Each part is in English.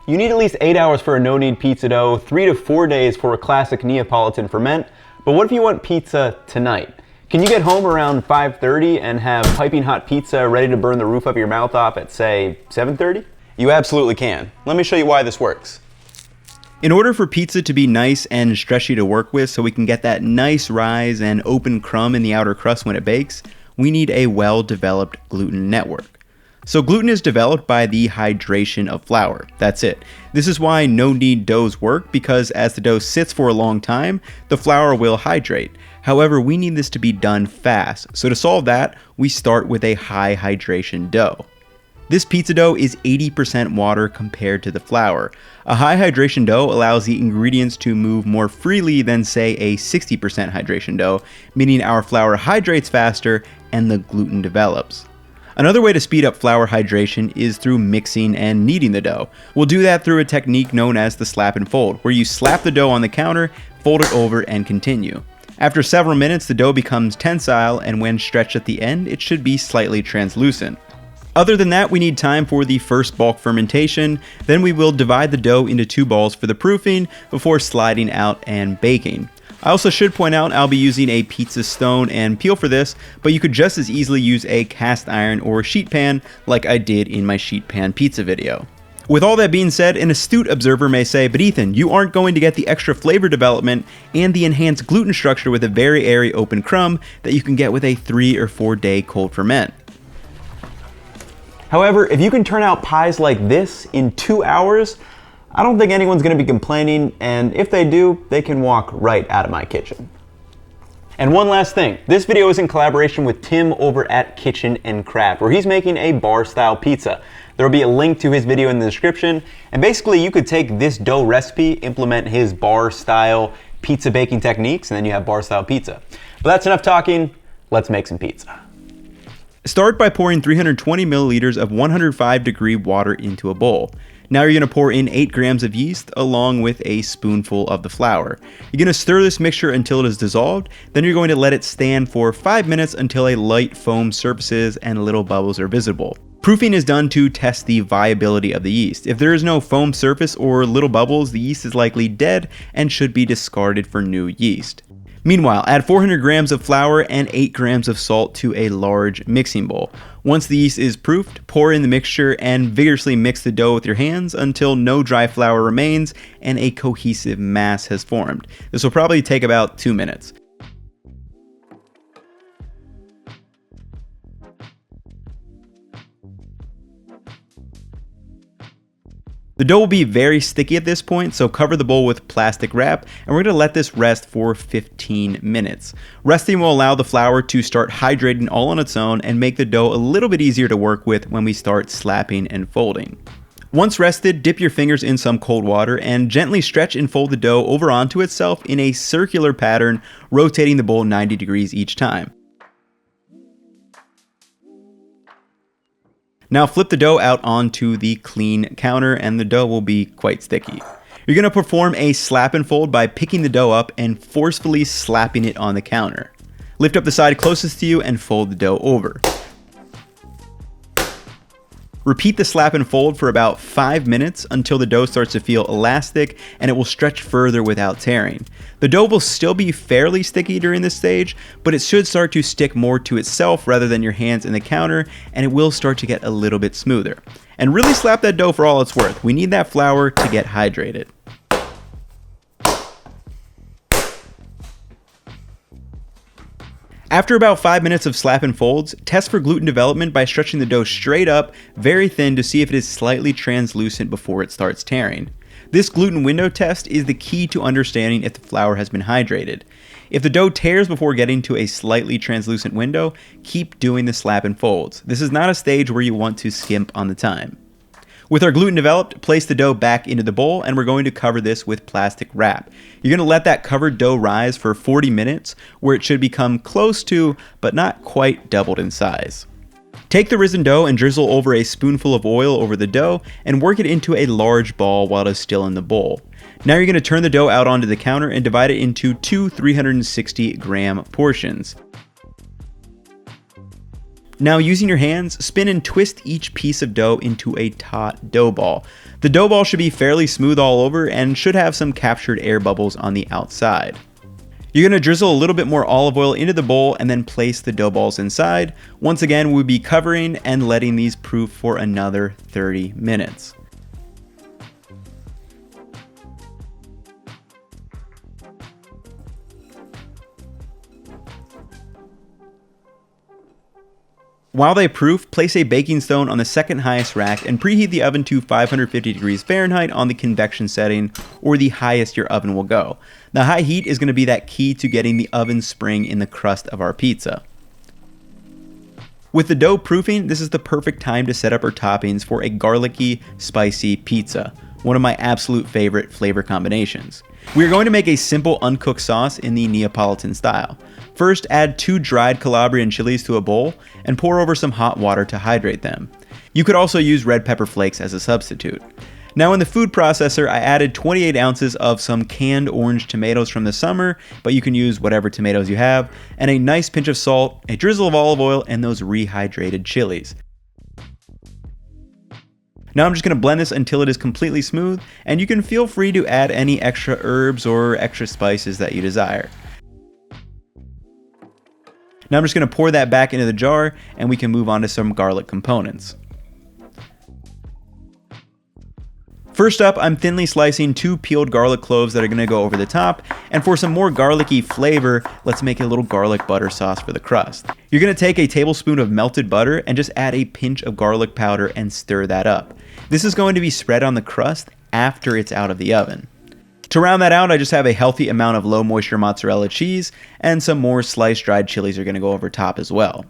You need at least 8 hours for a no-knead pizza dough, 3 to 4 days for a classic Neapolitan ferment, but what if you want pizza tonight? Can you get home around 5:30 and have piping hot pizza ready to burn the roof of your mouth off at, say, 7:30? You absolutely can. Let me show you why this works. In order for pizza to be nice and stretchy to work with so we can get that nice rise and open crumb in the outer crust when it bakes, we need a well-developed gluten network. So gluten is developed by the hydration of flour. That's it. This is why no-knead doughs work, because as the dough sits for a long time, the flour will hydrate. However, we need this to be done fast. So to solve that, we start with a high hydration dough. This pizza dough is 80% water compared to the flour. A high hydration dough allows the ingredients to move more freely than, say, a 60% hydration dough, meaning our flour hydrates faster and the gluten develops. Another way to speed up flour hydration is through mixing and kneading the dough. We'll do that through a technique known as the slap and fold, where you slap the dough on the counter, fold it over, and continue. After several minutes, the dough becomes tensile, and when stretched at the end, it should be slightly translucent. Other than that, we need time for the first bulk fermentation. Then we will divide the dough into 2 balls for the proofing before sliding out and baking. I also should point out I'll be using a pizza stone and peel for this, but you could just as easily use a cast iron or sheet pan like I did in my sheet pan pizza video. With all that being said, an astute observer may say, but Ethan, you aren't going to get the extra flavor development and the enhanced gluten structure with a very airy open crumb that you can get with a 3 or 4 day cold ferment. However, if you can turn out pies like this in 2 hours, I don't think anyone's going to be complaining, and if they do, they can walk right out of my kitchen. And one last thing, this video is in collaboration with Tim over at Kitchen and Craft, where he's making a bar-style pizza. There will be a link to his video in the description, and basically you could take this dough recipe, implement his bar-style pizza baking techniques, and then you have bar-style pizza. But that's enough talking, let's make some pizza. Start by pouring 320 milliliters of 105-degree water into a bowl. Now you're going to pour in 8 grams of yeast along with a spoonful of the flour. You're going to stir this mixture until it is dissolved, then you're going to let it stand for 5 minutes until a light foam surfaces and little bubbles are visible. Proofing is done to test the viability of the yeast. If there is no foam surface or little bubbles, the yeast is likely dead and should be discarded for new yeast. Meanwhile, add 400 grams of flour and 8 grams of salt to a large mixing bowl. Once the yeast is proofed, pour in the mixture and vigorously mix the dough with your hands until no dry flour remains and a cohesive mass has formed. This will probably take about 2 minutes. The dough will be very sticky at this point, so cover the bowl with plastic wrap, and we're going to let this rest for 15 minutes. Resting will allow the flour to start hydrating all on its own and make the dough a little bit easier to work with when we start slapping and folding. Once rested, dip your fingers in some cold water and gently stretch and fold the dough over onto itself in a circular pattern, rotating the bowl 90 degrees each time. Now flip the dough out onto the clean counter and the dough will be quite sticky. You're going to perform a slap and fold by picking the dough up and forcefully slapping it on the counter. Lift up the side closest to you and fold the dough over. Repeat the slap and fold for about 5 minutes until the dough starts to feel elastic and it will stretch further without tearing. The dough will still be fairly sticky during this stage, but it should start to stick more to itself rather than your hands in the counter, and it will start to get a little bit smoother. And really slap that dough for all it's worth. We need that flour to get hydrated. After about 5 minutes of slap and folds, test for gluten development by stretching the dough straight up, very thin to see if it is slightly translucent before it starts tearing. This gluten window test is the key to understanding if the flour has been hydrated. If the dough tears before getting to a slightly translucent window, keep doing the slap and folds. This is not a stage where you want to skimp on the time. With our gluten developed, place the dough back into the bowl and we're going to cover this with plastic wrap. You're going to let that covered dough rise for 40 minutes where it should become close to, but not quite doubled in size. Take the risen dough and drizzle over a spoonful of oil over the dough and work it into a large ball while it is still in the bowl. Now you're going to turn the dough out onto the counter and divide it into 2 360 gram portions. Now, using your hands, spin and twist each piece of dough into a taut dough ball. The dough ball should be fairly smooth all over and should have some captured air bubbles on the outside. You're going to drizzle a little bit more olive oil into the bowl and then place the dough balls inside. Once again, we'll be covering and letting these proof for another 30 minutes. While they proof, place a baking stone on the second highest rack and preheat the oven to 550 degrees Fahrenheit on the convection setting, or the highest your oven will go. The high heat is going to be that key to getting the oven spring in the crust of our pizza. With the dough proofing, this is the perfect time to set up our toppings for a garlicky, spicy pizza, one of my absolute favorite flavor combinations. We are going to make a simple uncooked sauce in the Neapolitan style. First, add 2 dried Calabrian chilies to a bowl and pour over some hot water to hydrate them. You could also use red pepper flakes as a substitute. Now in the food processor, I added 28 ounces of some canned orange tomatoes from the summer, but you can use whatever tomatoes you have, and a nice pinch of salt, a drizzle of olive oil, and those rehydrated chilies. Now I'm just going to blend this until it is completely smooth, and you can feel free to add any extra herbs or extra spices that you desire. Now I'm just going to pour that back into the jar, and we can move on to some garlic components. First up, I'm thinly slicing 2 peeled garlic cloves that are going to go over the top, and for some more garlicky flavor, let's make a little garlic butter sauce for the crust. You're going to take a tablespoon of melted butter and just add a pinch of garlic powder and stir that up. This is going to be spread on the crust after it's out of the oven. To round that out, I just have a healthy amount of low moisture mozzarella cheese, and some more sliced dried chilies are going to go over top as well.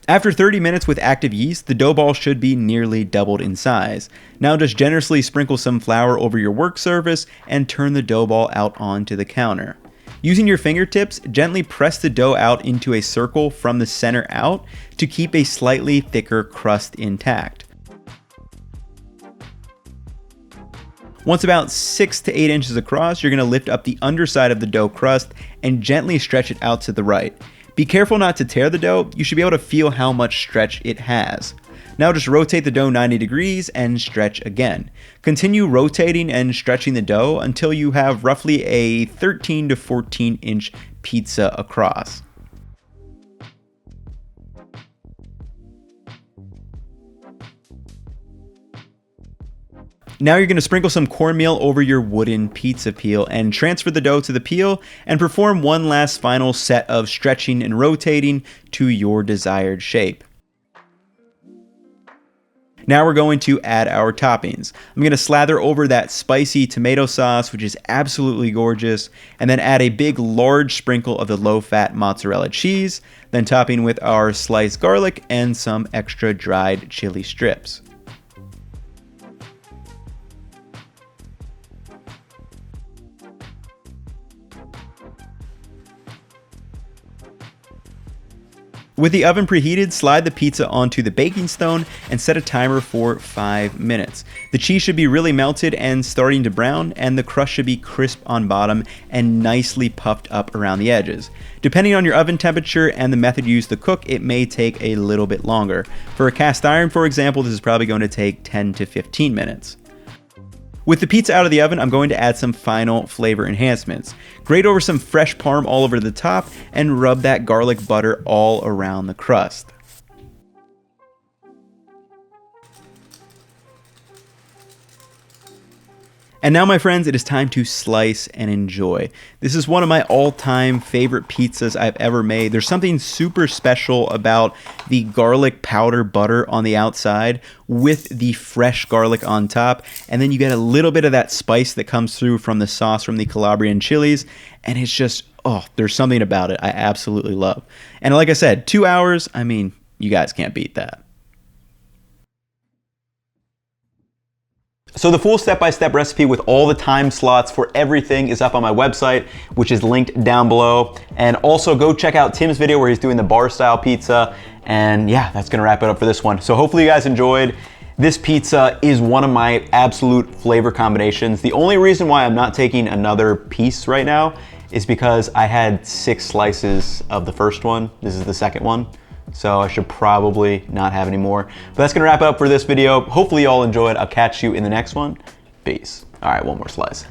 After 30 minutes with active yeast, the dough ball should be nearly doubled in size. Now just generously sprinkle some flour over your work surface and turn the dough ball out onto the counter. Using your fingertips, gently press the dough out into a circle from the center out to keep a slightly thicker crust intact. Once about 6 to 8 inches across, you're going to lift up the underside of the dough crust and gently stretch it out to the right. Be careful not to tear the dough. You should be able to feel how much stretch it has. Now just rotate the dough 90 degrees and stretch again. Continue rotating and stretching the dough until you have roughly a 13 to 14 inch pizza across. Now you're going to sprinkle some cornmeal over your wooden pizza peel and transfer the dough to the peel and perform one last final set of stretching and rotating to your desired shape. Now we're going to add our toppings. I'm going to slather over that spicy tomato sauce, which is absolutely gorgeous, and then add a big large sprinkle of the low-fat mozzarella cheese, then topping with our sliced garlic and some extra dried chili strips. With the oven preheated, slide the pizza onto the baking stone and set a timer for 5 minutes. The cheese should be really melted and starting to brown, and the crust should be crisp on bottom and nicely puffed up around the edges. Depending on your oven temperature and the method used to cook, it may take a little bit longer. For a cast iron, for example, this is probably going to take 10 to 15 minutes. With the pizza out of the oven, I'm going to add some final flavor enhancements. Grate over some fresh parm all over the top and rub that garlic butter all around the crust. And now, my friends, it is time to slice and enjoy. This is one of my all-time favorite pizzas I've ever made. There's something super special about the garlic powder butter on the outside with the fresh garlic on top. And then you get a little bit of that spice that comes through from the sauce from the Calabrian chilies. And it's just, oh, there's something about it I absolutely love. And like I said, 2 hours, I mean, you guys can't beat that. So the full step-by-step recipe with all the time slots for everything is up on my website, which is linked down below. And also go check out Tim's video where he's doing the bar-style pizza. And yeah, that's gonna wrap it up for this one. So hopefully you guys enjoyed. This pizza is one of my absolute flavor combinations. The only reason why I'm not taking another piece right now is because I had 6 slices of the first one. This is the second one. so I should probably not have any more. But that's gonna wrap it up for this video. Hopefully you all enjoyed. I'll catch you in the next one. Peace. All right, one more slice.